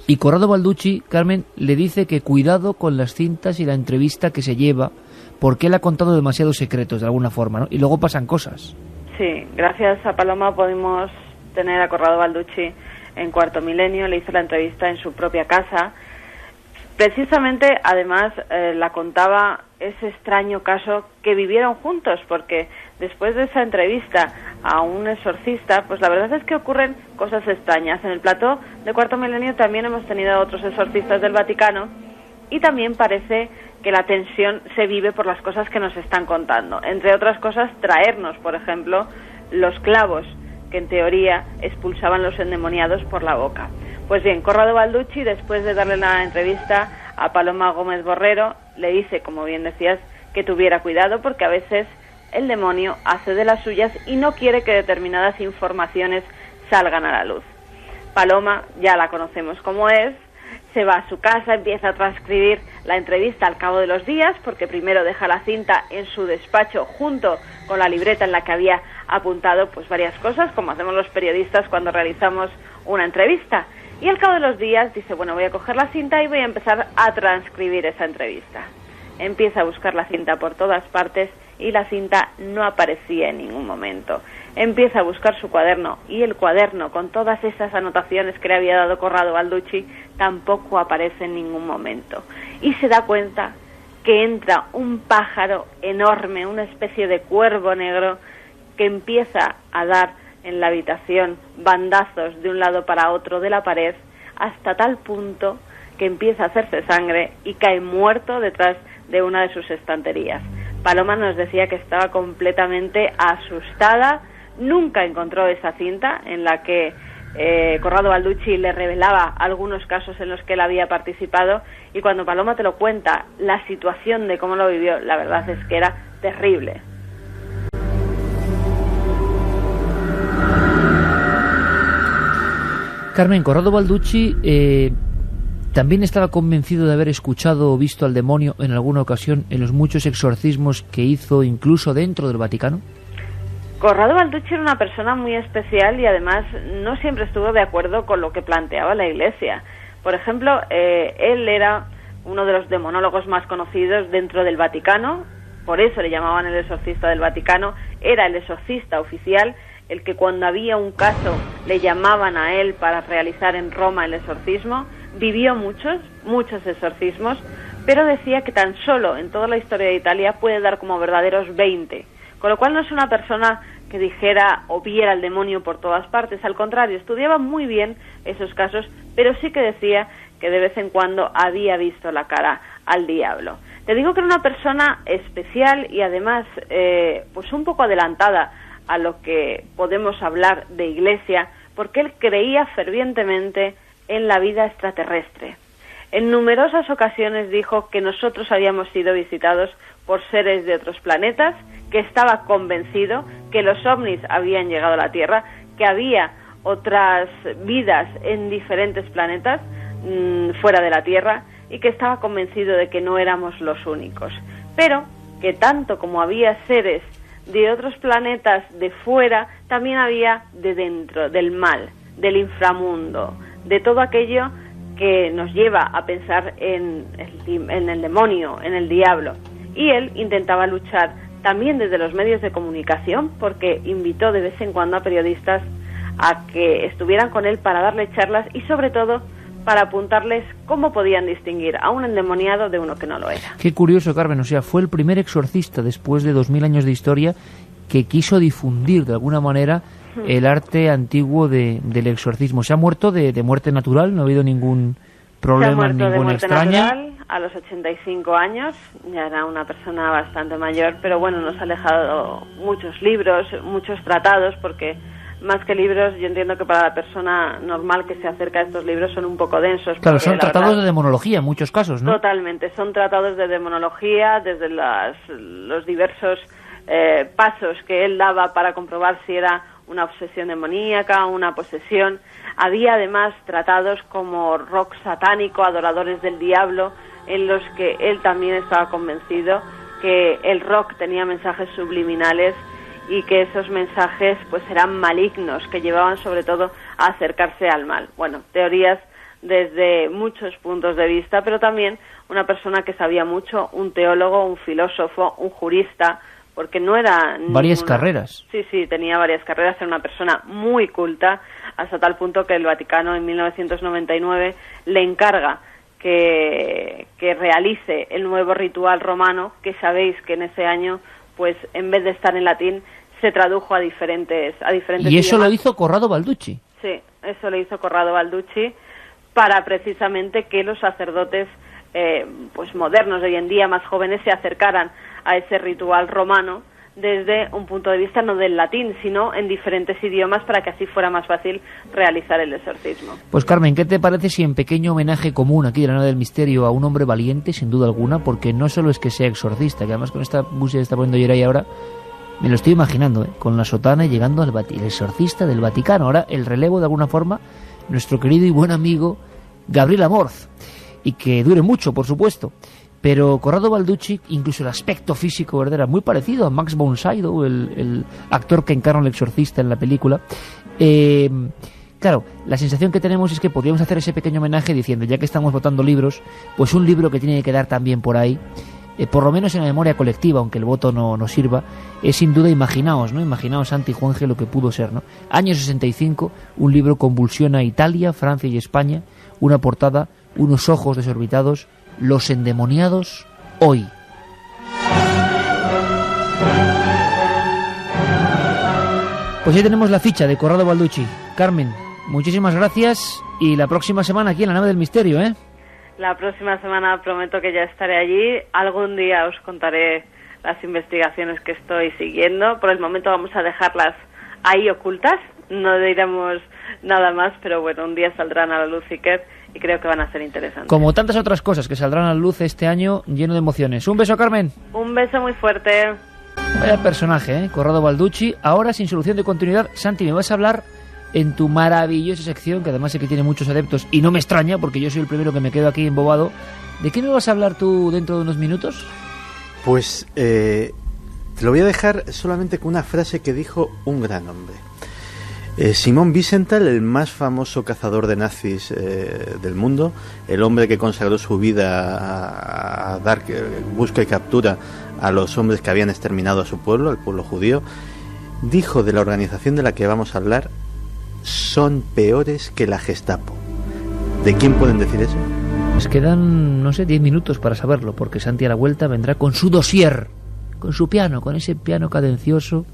y Corrado Balducci, Carmen, le dice que cuidado con las cintas y la entrevista que se lleva, porque él ha contado demasiados secretos de alguna forma, ¿no? Y luego pasan cosas. Sí, gracias a Paloma pudimos tener a Corrado Balducci en Cuarto Milenio, le hizo la entrevista en su propia casa. Precisamente, además, la contaba ese extraño caso que vivieron juntos, porque después de esa entrevista a un exorcista, pues la verdad es que ocurren cosas extrañas. En el plató de Cuarto Milenio también hemos tenido a otros exorcistas del Vaticano, y también parece que la tensión se vive por las cosas que nos están contando. Entre otras cosas, traernos, por ejemplo, los clavos que en teoría expulsaban los endemoniados por la boca. Pues bien, Corrado Balducci, después de darle la entrevista a Paloma Gómez Borrero, le dice, como bien decías, que tuviera cuidado porque a veces el demonio hace de las suyas y no quiere que determinadas informaciones salgan a la luz. Paloma, ya la conocemos como es, se va a su casa, empieza a transcribir la entrevista al cabo de los días, porque primero deja la cinta en su despacho junto con la libreta en la que había apuntado pues varias cosas, como hacemos los periodistas cuando realizamos una entrevista. Y al cabo de los días dice, bueno, voy a coger la cinta y voy a empezar a transcribir esa entrevista. Empieza a buscar la cinta por todas partes y la cinta no aparecía en ningún momento. Empieza a buscar su cuaderno y el cuaderno con todas esas anotaciones que le había dado Corrado Balducci tampoco aparece en ningún momento. Y se da cuenta que entra un pájaro enorme, una especie de cuervo negro, que empieza a dar en la habitación bandazos de un lado para otro de la pared, hasta tal punto que empieza a hacerse sangre y cae muerto detrás de una de sus estanterías. Paloma nos decía que estaba completamente asustada, nunca encontró esa cinta en la que Corrado Balducci le revelaba algunos casos en los que él había participado, y cuando Paloma te lo cuenta, la situación de cómo lo vivió, la verdad es que era terrible. Carmen, Corrado Balducci también estaba convencido de haber escuchado o visto al demonio en alguna ocasión en los muchos exorcismos que hizo incluso dentro del Vaticano. Corrado Balducci era una persona muy especial y además no siempre estuvo de acuerdo con lo que planteaba la Iglesia. Por ejemplo, él era uno de los demonólogos más conocidos dentro del Vaticano, por eso le llamaban el exorcista del Vaticano, era el exorcista oficial, el que cuando había un caso le llamaban a él para realizar en Roma el exorcismo. Vivió muchos exorcismos, pero decía que tan solo en toda la historia de Italia puede dar como verdaderos 20, con lo cual no es una persona que dijera o viera el demonio por todas partes, al contrario, estudiaba muy bien esos casos, pero sí que decía que de vez en cuando había visto la cara al diablo. Te digo que era una persona especial y además pues un poco adelantada a lo que podemos hablar de Iglesia, porque él creía fervientemente en la vida extraterrestre. En numerosas ocasiones dijo que nosotros habíamos sido visitados por seres de otros planetas, que estaba convencido que los ovnis habían llegado a la Tierra, que había otras vidas en diferentes planetas fuera de la Tierra y que estaba convencido de que no éramos los únicos, pero que tanto como había seres de otros planetas de fuera, también había de dentro, del mal, del inframundo, de todo aquello que nos lleva a pensar en el demonio, en el diablo. Y él intentaba luchar también desde los medios de comunicación, porque invitó de vez en cuando a periodistas a que estuvieran con él para darle charlas y sobre todo para apuntarles cómo podían distinguir a un endemoniado de uno que no lo era. Qué curioso, Carmen, o sea, fue el primer exorcista después de 2000 años de historia que quiso difundir de alguna manera el arte antiguo del exorcismo. Se ha muerto de muerte natural, no ha habido ningún problema, ninguna extraña. Natural, a los 85 años, ya era una persona bastante mayor, pero bueno, nos ha dejado muchos libros, muchos tratados, porque más que libros, yo entiendo que para la persona normal que se acerca a estos libros son un poco densos. Claro, son tratados de demonología en muchos casos, ¿no? Totalmente, son tratados de demonología, desde los diversos pasos que él daba para comprobar si era una obsesión demoníaca, una posesión. Había además tratados como rock satánico, adoradores del diablo, en los que él también estaba convencido que el rock tenía mensajes subliminales y que esos mensajes pues eran malignos, que llevaban sobre todo a acercarse al mal. Bueno, teorías desde muchos puntos de vista, pero también una persona que sabía mucho, un teólogo, un filósofo, un jurista, porque no era varias carreras. Sí, tenía varias carreras, era una persona muy culta, hasta tal punto que el Vaticano en 1999 le encarga que realice el nuevo ritual romano, que sabéis que en ese año, pues en vez de estar en latín, se tradujo a diferentes ¿Y eso idiomas. lo hizo Corrado Balducci? Sí, eso lo hizo Corrado Balducci para precisamente que los sacerdotes pues modernos de hoy en día, más jóvenes, se acercaran a ese ritual romano desde un punto de vista no del latín, sino en diferentes idiomas, para que así fuera más fácil realizar el exorcismo. Pues Carmen, ¿qué te parece si en pequeño homenaje común aquí de la Nave del Misterio a un hombre valiente, sin duda alguna, porque no solo es que sea exorcista, que además con esta música que está poniendo Yeray ahora, me lo estoy imaginando, con la sotana y llegando al el exorcista del Vaticano, ahora el relevo de alguna forma, nuestro querido y buen amigo Gabriel Amorth, y que dure mucho, por supuesto. Pero Corrado Balducci, incluso el aspecto físico, ¿verdad?, era muy parecido a Max von Sydow, el actor que encarna al exorcista en la película. Claro, la sensación que tenemos es que podríamos hacer ese pequeño homenaje diciendo, ya que estamos votando libros, pues un libro que tiene que quedar también por ahí, por lo menos en la memoria colectiva, aunque el voto no sirva, es sin duda Imaginaos, ¿no? Imaginaos, Santi y Juanje, lo que pudo ser, ¿no? Año 65, un libro convulsiona Italia, Francia y España, una portada, unos ojos desorbitados, los endemoniados hoy. Pues ya tenemos la ficha de Corrado Balducci. Carmen, muchísimas gracias y la próxima semana aquí en la Nave del Misterio, ¿eh? La próxima semana prometo que ya estaré allí. Algún día os contaré las investigaciones que estoy siguiendo. Por el momento vamos a dejarlas ahí ocultas. No diremos nada más, pero bueno, un día saldrán a la luz y creo que van a ser interesantes. Como tantas otras cosas que saldrán a la luz este año, lleno de emociones. Un beso, Carmen. Un beso muy fuerte. Vaya personaje, Corrado Balducci. Ahora, sin solución de continuidad, Santi, me vas a hablar en tu maravillosa sección, que además sé que tiene muchos adeptos, y no me extraña, porque yo soy el primero que me quedo aquí embobado. ¿De qué me vas a hablar tú dentro de unos minutos? Pues te lo voy a dejar solamente con una frase que dijo un gran hombre. Simón Wiesenthal, el más famoso cazador de nazis del mundo, el hombre que consagró su vida a dar busca y captura a los hombres que habían exterminado a su pueblo, al pueblo judío, dijo de la organización de la que vamos a hablar: son peores que la Gestapo. ¿De quién pueden decir eso? Nos quedan, 10 minutos para saberlo, porque Santi a la vuelta vendrá con su dossier, con su piano, con ese piano cadencioso,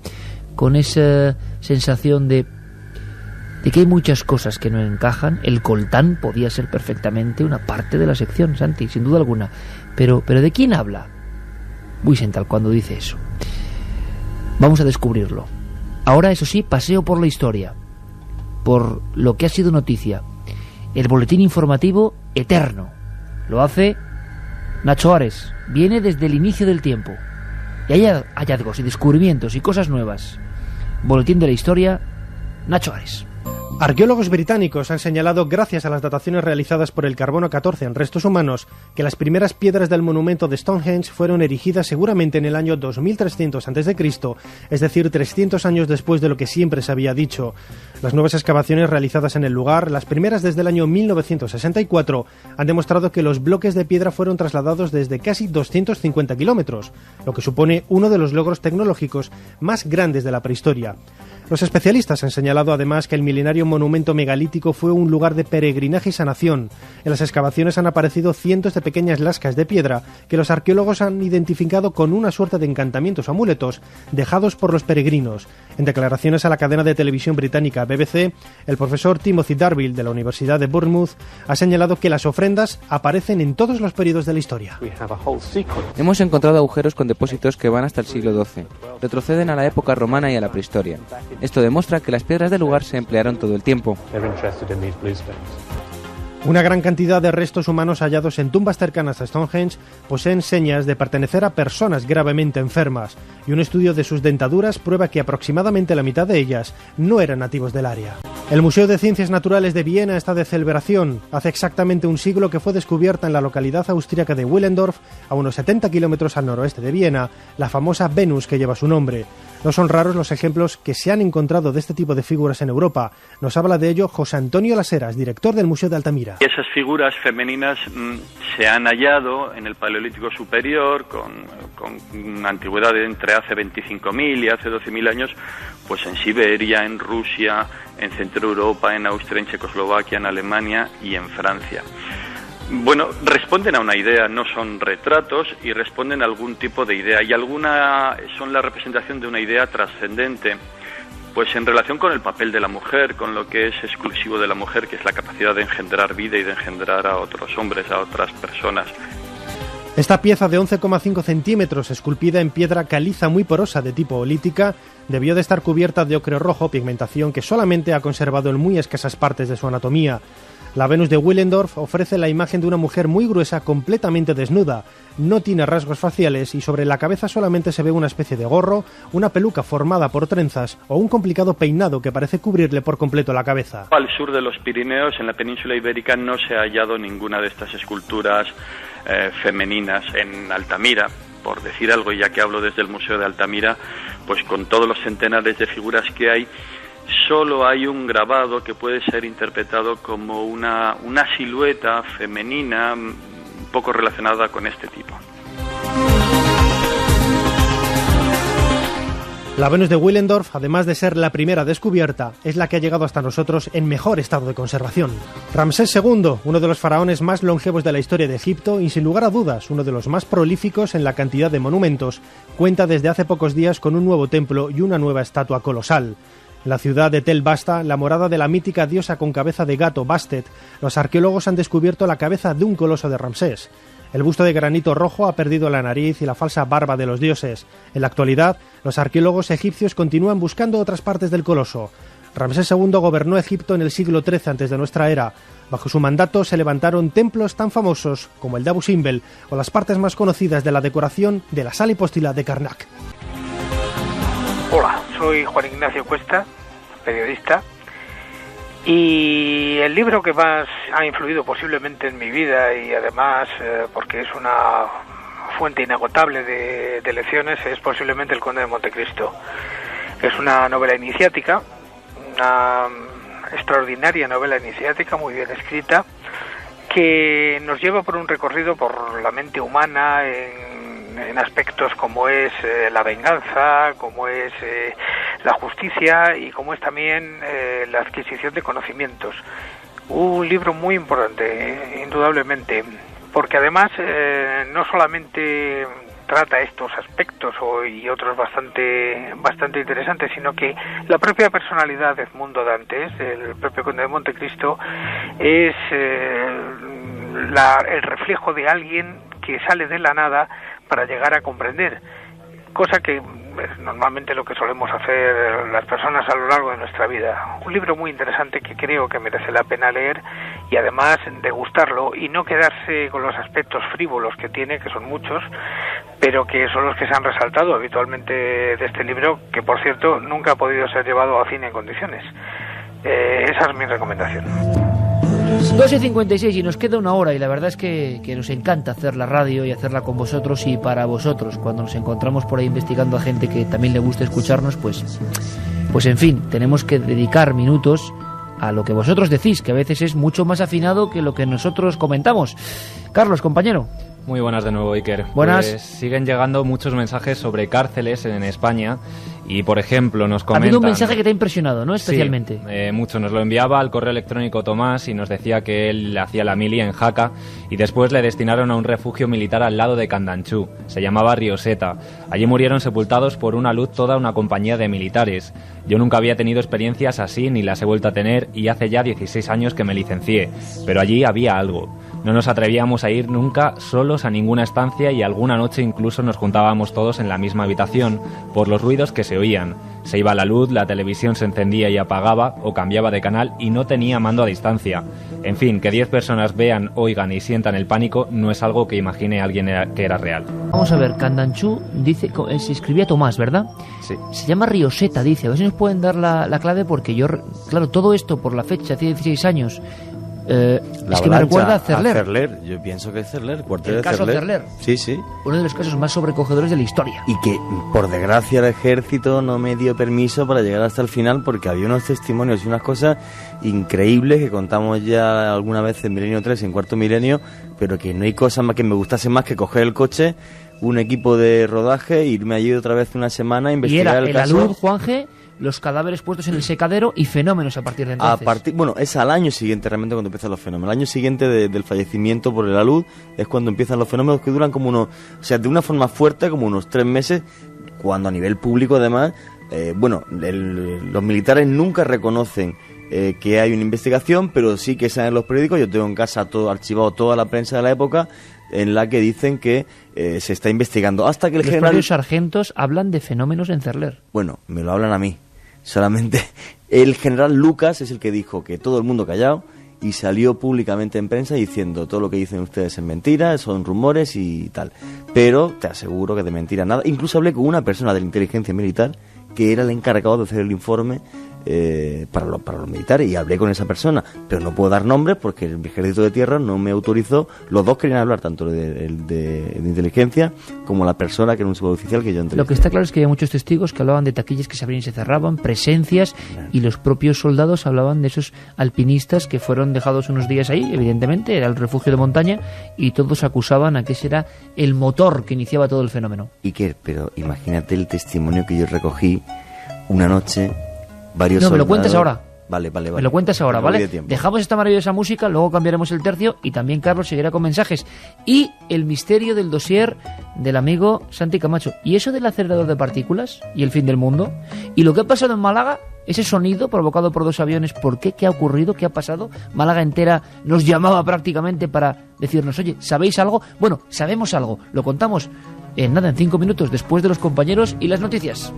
con esa sensación de que hay muchas cosas que no encajan. El coltán podía ser perfectamente una parte de la sección, Santi, sin duda alguna. Pero ¿de quién habla Wiesenthal cuando dice eso? Vamos a descubrirlo. Ahora, eso sí, paseo por la historia, por lo que ha sido noticia. El boletín informativo eterno. Lo hace Nacho Ares. Viene desde el inicio del tiempo. Y hay hallazgos y descubrimientos y cosas nuevas. Boletín de la historia, Nacho Ares. Arqueólogos británicos han señalado, gracias a las dataciones realizadas por el carbono 14 en restos humanos, que las primeras piedras del monumento de Stonehenge fueron erigidas seguramente en el año 2300 a.C., es decir, 300 años después de lo que siempre se había dicho. Las nuevas excavaciones realizadas en el lugar, las primeras desde el año 1964, han demostrado que los bloques de piedra fueron trasladados desde casi 250 kilómetros, lo que supone uno de los logros tecnológicos más grandes de la prehistoria. Los especialistas han señalado además que el milenario monumento megalítico fue un lugar de peregrinaje y sanación. En las excavaciones han aparecido cientos de pequeñas lascas de piedra que los arqueólogos han identificado con una suerte de encantamientos o amuletos dejados por los peregrinos. En declaraciones a la cadena de televisión británica BBC, el profesor Timothy Darvill de la Universidad de Bournemouth ha señalado que las ofrendas aparecen en todos los periodos de la historia. Hemos encontrado agujeros con depósitos que van hasta el siglo XII. Retroceden a la época romana y a la prehistoria. Esto demuestra que las piedras del lugar se emplearon todo el tiempo. Una gran cantidad de restos humanos hallados en tumbas cercanas a Stonehenge poseen señas de pertenecer a personas gravemente enfermas, y un estudio de sus dentaduras prueba que aproximadamente la mitad de ellas no eran nativos del área. El Museo de Ciencias Naturales de Viena está de celebración. Hace exactamente un siglo que fue descubierta en la localidad austríaca de Willendorf, a unos 70 kilómetros al noroeste de Viena, la famosa Venus que lleva su nombre. No son raros los ejemplos que se han encontrado de este tipo de figuras en Europa. Nos habla de ello José Antonio Las Heras, director del Museo de Altamira. Esas figuras femeninas se han hallado en el Paleolítico Superior con una antigüedad de entre hace 25.000 y hace 12.000 años, pues en Siberia, en Rusia, en Centro Europa, en Austria, en Checoslovaquia, en Alemania y en Francia. Bueno, responden a una idea, no son retratos y responden a algún tipo de idea, y alguna son la representación de una idea trascendente, pues en relación con el papel de la mujer, con lo que es exclusivo de la mujer, que es la capacidad de engendrar vida y de engendrar a otros hombres, a otras personas. Esta pieza de 11,5 centímetros, esculpida en piedra caliza muy porosa de tipo olítica, debió de estar cubierta de ocre rojo, pigmentación que solamente ha conservado en muy escasas partes de su anatomía. La Venus de Willendorf ofrece la imagen de una mujer muy gruesa, completamente desnuda. No tiene rasgos faciales y sobre la cabeza solamente se ve una especie de gorro, una peluca formada por trenzas o un complicado peinado que parece cubrirle por completo la cabeza. Al sur de los Pirineos, en la península ibérica, no se ha hallado ninguna de estas esculturas femeninas. En Altamira, por decir algo, ya que hablo desde el Museo de Altamira, pues con todos los centenares de figuras que hay, solo hay un grabado que puede ser interpretado como una silueta femenina un poco relacionada con este tipo. La Venus de Willendorf, además de ser la primera descubierta, es la que ha llegado hasta nosotros en mejor estado de conservación. Ramsés II, uno de los faraones más longevos de la historia de Egipto y sin lugar a dudas uno de los más prolíficos en la cantidad de monumentos, cuenta desde hace pocos días con un nuevo templo y una nueva estatua colosal. En la ciudad de Tel Basta, la morada de la mítica diosa con cabeza de gato Bastet, los arqueólogos han descubierto la cabeza de un coloso de Ramsés. El busto de granito rojo ha perdido la nariz y la falsa barba de los dioses. En la actualidad, los arqueólogos egipcios continúan buscando otras partes del coloso. Ramsés II gobernó Egipto en el siglo XIII antes de nuestra era. Bajo su mandato se levantaron templos tan famosos como el de Abu Simbel o las partes más conocidas de la decoración de la sala hipóstila de Karnak. Hola, soy Juan Ignacio Cuesta, periodista, Y el libro que más ha influido posiblemente en mi vida, y además porque es una fuente inagotable de lecciones, es posiblemente El Conde de Montecristo. Es una novela iniciática, una extraordinaria novela iniciática, muy bien escrita, que nos lleva por un recorrido por la mente humana en aspectos como es la venganza, como es la justicia y como es también la adquisición de conocimientos. Un libro muy importante, indudablemente, porque además no solamente trata estos aspectos y otros bastante interesantes, sino que la propia personalidad de Edmundo Dantes, el propio Conde de Montecristo, es el reflejo de alguien que sale de la nada para llegar a comprender, cosa que es normalmente lo que solemos hacer las personas a lo largo de nuestra vida. Un libro muy interesante que creo que merece la pena leer y además degustarlo y no quedarse con los aspectos frívolos que tiene, que son muchos, pero que son los que se han resaltado habitualmente de este libro, que por cierto nunca ha podido ser llevado a cine en condiciones. Esa es mi recomendación. 2:56 y nos queda una hora, y la verdad es que nos encanta hacer la radio y hacerla con vosotros y para vosotros. Cuando nos encontramos por ahí investigando a gente que también le gusta escucharnos, pues en fin, tenemos que dedicar minutos a lo que vosotros decís, que a veces es mucho más afinado que lo que nosotros comentamos. Carlos, compañero. Muy buenas de nuevo, Iker. Buenas. Pues siguen llegando muchos mensajes sobre cárceles en España y, por ejemplo, nos comentan... Ha habido un mensaje que te ha impresionado, ¿no? Especialmente. Sí, mucho. Nos lo enviaba al correo electrónico Tomás y nos decía que él hacía la mili en Jaca y después le destinaron a un refugio militar al lado de Candanchú. Se llamaba Rioseta. Allí murieron sepultados por una luz toda una compañía de militares. Yo nunca había tenido experiencias así ni las he vuelto a tener y hace ya 16 años que me licencié. Pero allí había algo. No nos atrevíamos a ir nunca solos a ninguna estancia y alguna noche incluso nos juntábamos todos en la misma habitación por los ruidos que se oían. Se iba la luz, la televisión se encendía y apagaba o cambiaba de canal y no tenía mando a distancia. En fin, que 10 personas vean, oigan y sientan el pánico no es algo que imagine alguien que era real. Vamos a ver, Candanchú dice, se escribía Tomás, ¿verdad? Sí. Se llama Rioseta, dice. A ver si nos pueden dar la clave porque yo, claro, todo esto por la fecha, hace 16 años... es que me recuerda a Cerler. Yo pienso que es Cerler, cuartel el de caso Cerler. Sí. Uno de los casos más sobrecogedores de la historia. Y que, por desgracia, el ejército no me dio permiso para llegar hasta el final porque había unos testimonios y unas cosas increíbles que contamos ya alguna vez en Milenio 3, en Cuarto Milenio, pero que no hay cosa más que me gustase más que coger el coche, un equipo de rodaje, irme allí otra vez una semana a investigar el caso. Y era el alud, Juanje, los cadáveres puestos en el secadero y fenómenos a partir de entonces. Es al año siguiente realmente cuando empiezan los fenómenos. El año siguiente del fallecimiento por el alud es cuando empiezan los fenómenos que duran como de una forma fuerte, como unos 3 meses, cuando a nivel público además, los militares nunca reconocen que hay una investigación, pero sí que salen los periódicos. Yo tengo en casa todo archivado, toda la prensa de la época, en la que dicen que se está investigando. Hasta que los propios sargentos hablan de fenómenos en Cerler. Bueno, me lo hablan a mí. Solamente el general Lucas es el que dijo que todo el mundo callado y salió públicamente en prensa diciendo todo lo que dicen ustedes es mentira, son rumores y tal. Pero te aseguro que de mentira nada. Incluso hablé con una persona de la inteligencia militar que era el encargado de hacer el informe para los militares y hablé con esa persona, pero no puedo dar nombres porque el ejército de tierra no me autorizó. Los dos querían hablar, tanto de inteligencia como la persona que era un suboficial que yo entrevisté. Lo que está claro es que había muchos testigos que hablaban de taquillas que se abrían y se cerraban, presencias, y los propios soldados hablaban de esos alpinistas que fueron dejados unos días ahí, evidentemente, era el refugio de montaña, y todos acusaban a que ese era el motor que iniciaba todo el fenómeno. Iker, pero imagínate el testimonio que yo recogí una noche. Varios no, me lo cuentas ahora. Vale. Me lo cuentas ahora, ¿vale? Dejamos esta maravillosa música, luego cambiaremos el tercio y también Carlos seguirá con mensajes. Y el misterio del dossier del amigo Santi Camacho. ¿Y eso del acelerador de partículas y el fin del mundo? ¿Y lo que ha pasado en Málaga? Ese sonido provocado por 2 aviones, ¿por qué? ¿Qué ha ocurrido? ¿Qué ha pasado? Málaga entera nos llamaba prácticamente para decirnos, oye, ¿sabéis algo? Bueno, sabemos algo, lo contamos en 5 minutos después de los compañeros y las noticias.